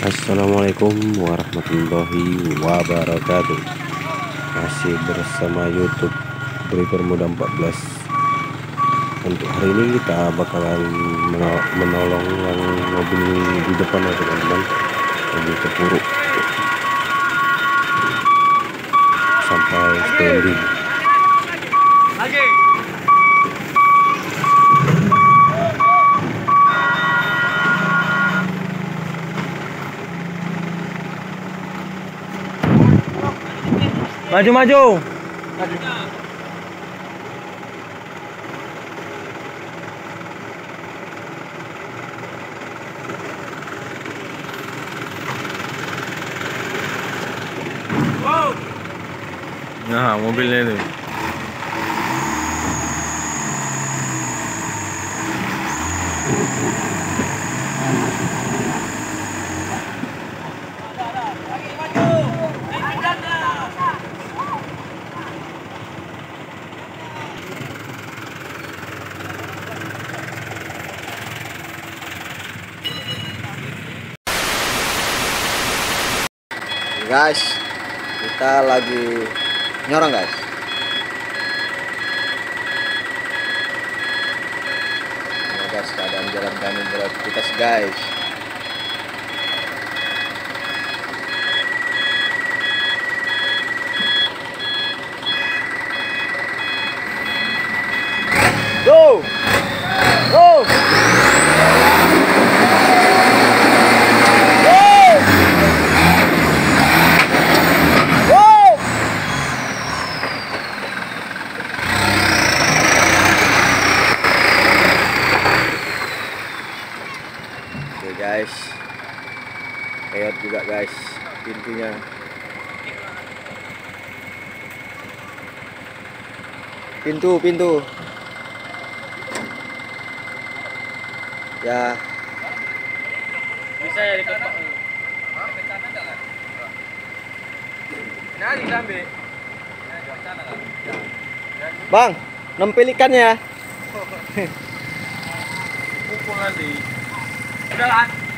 Assalamualaikum warahmatullahi wabarakatuh. Masih bersama YouTube Driver Muda 14. Untuk hari ini kita bakalan menolong yang mobil di depan ya teman-teman, mobil terpuruk sampai standing. Maju. Nah, mobilnya ini. Guys, kita lagi nyorong guys. Nah, guys, keadaan jalan kami beraktivitas guys. Go, go. Oke guys, kayak juga guys pintunya. Pintu ya Bisa ya diketok. Nah, diambil. bang, nempel ikannya. Pukul nanti. Udah lah.